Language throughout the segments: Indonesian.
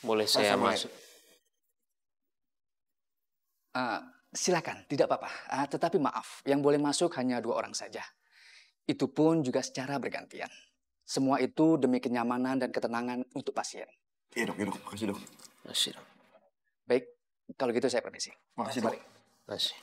Boleh saya masuk? Silakan, tidak apa-apa. Tetapi maaf, yang boleh masuk hanya 2 orang saja. Itu pun juga secara bergantian. Semua itu demi kenyamanan dan ketenangan untuk pasien. Iya dok, makasih dok. Makasih dok. Baik, kalau gitu saya permisi. Makasih dok. Makasih.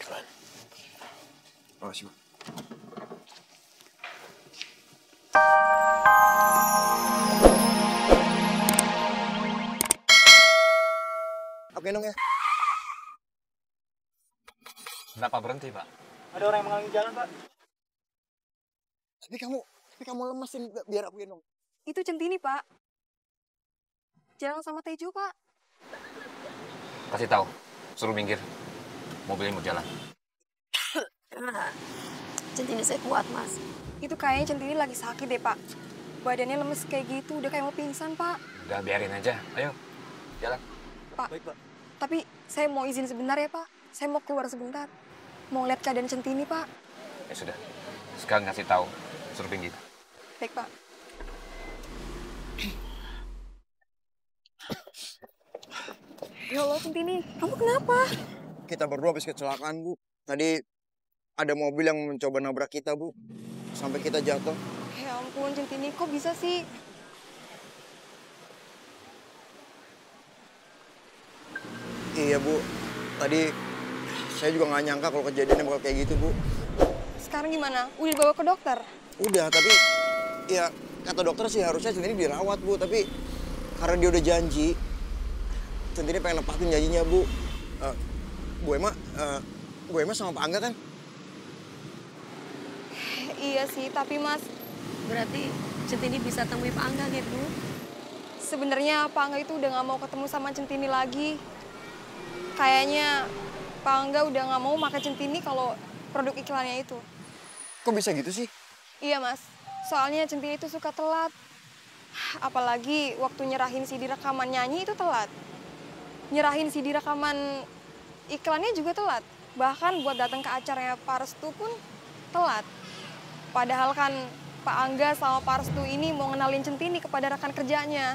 Duluan. Makasih Pak. Oke dong ya. Kenapa berhenti, Pak? Ada orang yang menghalangi jalan, Pak. Tapi kamu lemesin, biar aku gendong. Itu Centini, Pak. Jalan sama Tejo, Pak. Kasih tahu, suruh minggir. Mobilnya mau jalan. Centini saya kuat, Mas. Itu kayaknya Centini lagi sakit deh, Pak. Badannya lemes kayak gitu, udah kayak mau pingsan, Pak. Udah biarin aja. Ayo, jalan. Pak. Baik, Pak. Tapi saya mau izin sebentar ya, Pak. Saya mau keluar sebentar. Mau lihat keadaan Centini, Pak. Ya sudah. Sekarang ngasih tahu, suruh pinggir. Baik, Pak. Ya Allah, Centini. Kamu kenapa? Kita berdua habis kecelakaan, Bu. Tadi ada mobil yang mencoba nabrak kita, Bu. Sampai kita jatuh. Ya ampun, Centini. Kok bisa sih? Iya, Bu. Tadi saya juga nggak nyangka kalau kejadiannya bakal kayak gitu, Bu. Sekarang gimana? Udah dibawa ke dokter? Udah, tapi ya kata dokter sih harusnya Centini dirawat, Bu. Tapi karena dia udah janji, Centini pengen nepatin janjinya, Bu. Bu Emma sama Pak Angga kan? Iya sih, tapi Mas, Berarti Centini bisa temui Pak Angga gitu? sebenarnya Pak Angga itu udah nggak mau ketemu sama Centini lagi. Kayaknya Pak Angga udah nggak mau makan Centini kalau produk iklannya itu. Kok bisa gitu sih? Iya Mas, soalnya Centini itu suka telat. Apalagi waktu nyerahin CD rekaman nyanyi itu telat. Nyerahin CD rekaman iklannya juga telat. Bahkan buat datang ke acaranya Pak Restu pun telat. Padahal kan Pak Angga sama Pak Restu ini mau ngenalin Centini kepada rekan kerjanya.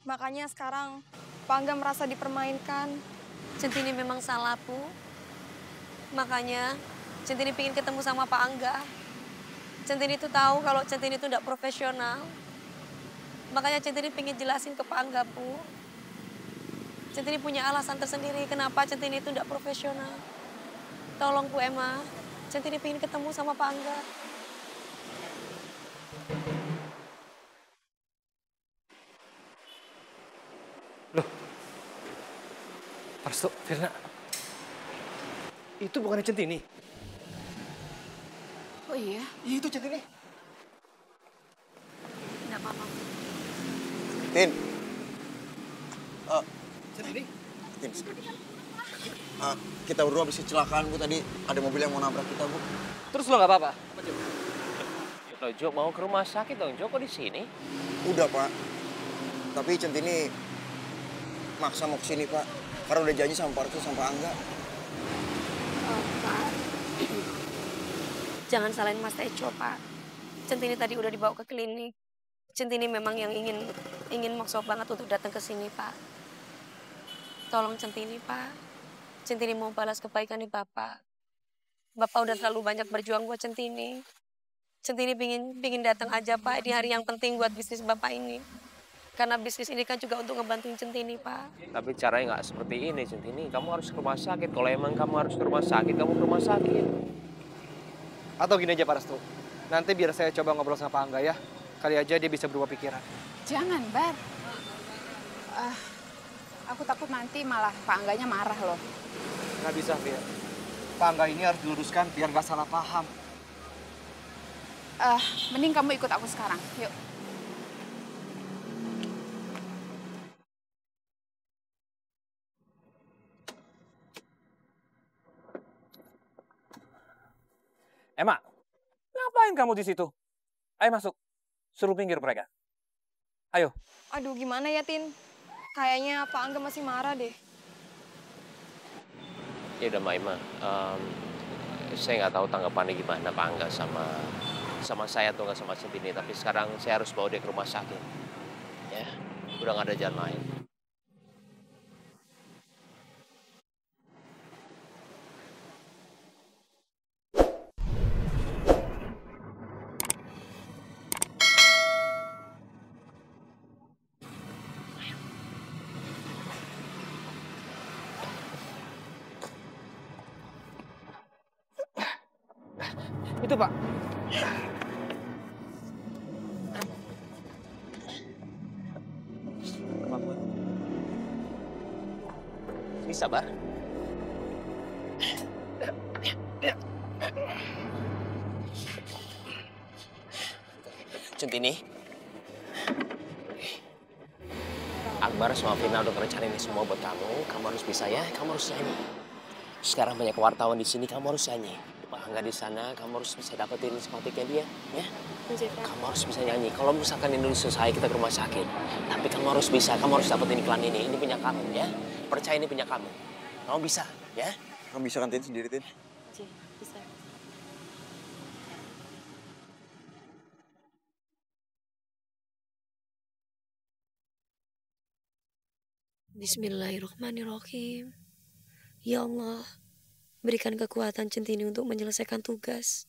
Makanya sekarang Pak Angga merasa dipermainkan. Centini memang salah, Bu. Makanya Centini pengen ketemu sama Pak Angga. Centini itu tahu kalau Centini itu tidak profesional. Makanya Centini pengen jelasin ke Pak Angga, Bu. Centini punya alasan tersendiri kenapa Centini itu tidak profesional. Tolong Bu Emma, Centini pengen ketemu sama Pak Angga. Loh. Restu, Firna. Itu bukannya Centini? Oh iya? Iya, itu Centini. Tidak apa-apa. Tin. Centini? Tin. Kita berdua habis kecelakaan, Bu. Tadi ada mobil yang mau nabrak kita, Bu. Terus lo nggak apa-apa? Loh, Jo mau ke rumah sakit dong, Jo kok di sini? Udah, Pak. Tapi Centini maksa mau kesini, Pak. Karena udah janji sama Pak Restu sama Pak Angga. Oh, Pak. Jangan salahin Mas Tejo, Pak. Centini tadi udah dibawa ke klinik. Centini memang yang ingin maksa banget untuk datang ke sini, Pak. Tolong Centini, Pak. Centini mau balas kebaikan di Bapak. Bapak udah terlalu banyak berjuang buat Centini. Centini pingin datang aja, Pak, di hari yang penting buat bisnis Bapak ini. Karena bisnis ini kan juga untuk ngebantuin Centini, Pak. Tapi caranya nggak seperti ini, Centini. Kamu harus ke rumah sakit. Kalau emang kamu harus ke rumah sakit, kamu ke rumah sakit. Atau gini aja Pak Restu. Nanti biar saya coba ngobrol sama Pak Angga ya. Kali aja dia bisa berubah pikiran. Jangan, Bar. Aku takut nanti malah Pak Angganya marah loh. Nggak bisa, Fir. Pak Angga ini harus diluruskan biar nggak salah paham. Mending kamu ikut aku sekarang. Yuk. Emma, ngapain kamu di situ? Ayo masuk. Suruh pinggir mereka. Ayo. Aduh, gimana ya, Tin? Kayaknya Pak Angga masih marah deh. Ya udah, Mbak Ima. Saya nggak tahu tanggapannya gimana Pak Angga sama sama saya atau nggak sama Centini, tapi sekarang saya harus bawa dia ke rumah sakit. Ya, udah nggak ada jalan lain. Itu, Pak. Ini sabar. Centini. Akbar sama Vina udah ngerencanain ini semua buat kamu. Kamu harus bisa ya, kamu harus nyanyi. Sekarang banyak wartawan di sini, kamu harus nyanyi. Pak Angga di sana, kamu harus bisa dapetin simpatiknya dia, ya. Kamu harus bisa nyanyi. Kalau misalkan ini selesai, kita ke rumah sakit. Tapi kamu harus bisa, kamu harus dapetin iklan ini. Ini punya kamu, ya. Percaya ini punya kamu. Kamu bisa, ya. Kamu bisa kan, Tin, sendiri, Tin? Bisa. Bismillahirrahmanirrahim. Ya Allah, berikan kekuatan Centini untuk menyelesaikan tugas.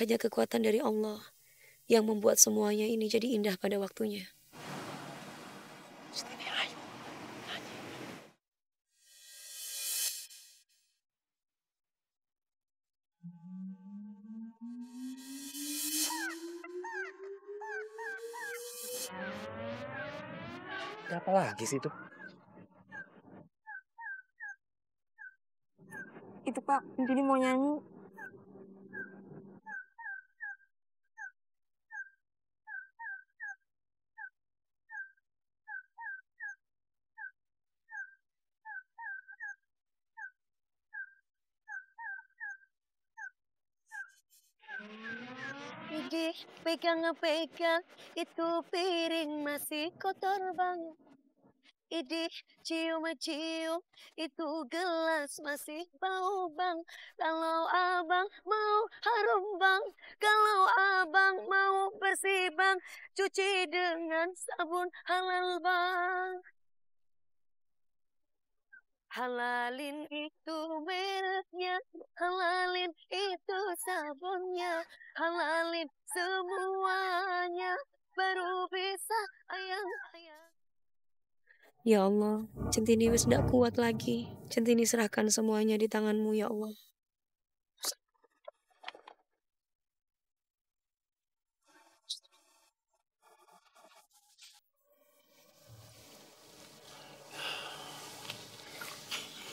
Hanya kekuatan dari Allah yang membuat semuanya ini jadi indah pada waktunya. Centini, ayo. Ada apa lagi sih itu? Itu Pak, Centini mau nyanyi. Idih, pegang-pegang, itu piring masih kotor bang. Idih, cium-cium, itu gelas masih bau bang. Kalau abang mau harum bang, kalau abang mau bersih bang, cuci dengan sabun halal bang. Halalin itu mereknya, halalin itu sabunnya, halalin semuanya, baru bisa ayang-ayang. Ya Allah, Centini wis ndak kuat lagi. Centini serahkan semuanya di tanganmu ya Allah.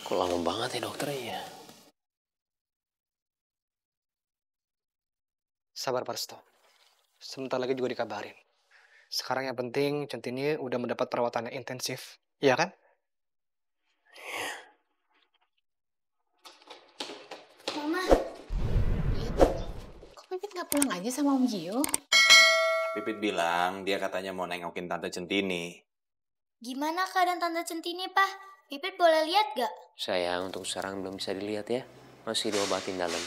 Kok lama banget ya dokternya? Sabar Pak Resto. Sebentar lagi juga dikabarin. Sekarang yang penting Centini udah mendapat perawatan yang intensif. Iya kan? Mama. Kok Pipit nggak pulang aja sama Om Gio? Pipit bilang dia katanya mau nengokin Tante Centini. Gimana keadaan Tante Centini, Pak? Pipit boleh lihat gak? Sayang, untuk sekarang belum bisa dilihat ya. Masih diobatin dalam.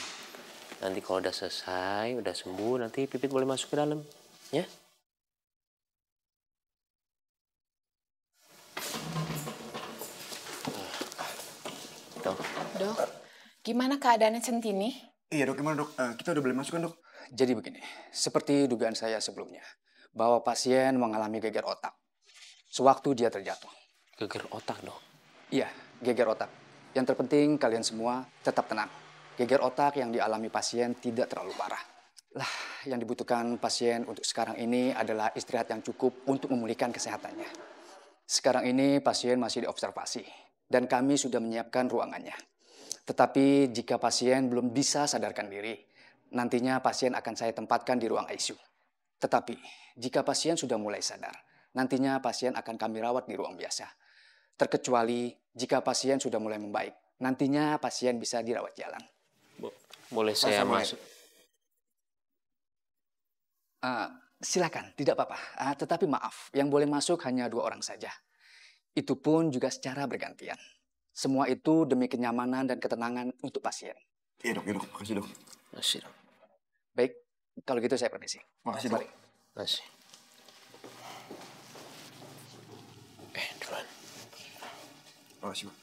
Nanti kalau udah selesai, udah sembuh, nanti Pipit boleh masuk ke dalam. Ya? Dok. Dok, gimana keadaannya Centini? Iya, Dok. Gimana, Dok? Kita udah boleh masuk kan, Dok? Jadi begini, seperti dugaan saya sebelumnya, bahwa pasien mengalami geger otak sewaktu dia terjatuh. Geger otak, Dok? Iya, geger otak. Yang terpenting kalian semua tetap tenang. Geger otak yang dialami pasien tidak terlalu parah. Lah, yang dibutuhkan pasien untuk sekarang ini adalah istirahat yang cukup untuk memulihkan kesehatannya. Sekarang ini pasien masih diobservasi dan kami sudah menyiapkan ruangannya. Tetapi jika pasien belum bisa sadarkan diri, nantinya pasien akan saya tempatkan di ruang ICU. Tetapi jika pasien sudah mulai sadar, nantinya pasien akan kami rawat di ruang biasa. Terkecuali jika pasien sudah mulai membaik, nantinya pasien bisa dirawat jalan. Boleh saya masuk? Silakan, tidak apa-apa. Tetapi maaf, yang boleh masuk hanya 2 orang saja. Itu pun juga secara bergantian. Semua itu demi kenyamanan dan ketenangan untuk pasien. Iya, Dok. Makasih, Dok. Masih, Dok. Baik, Kalau gitu saya permisi. Makasih, Mari. Makasih. Duluan. Makasih, Pak.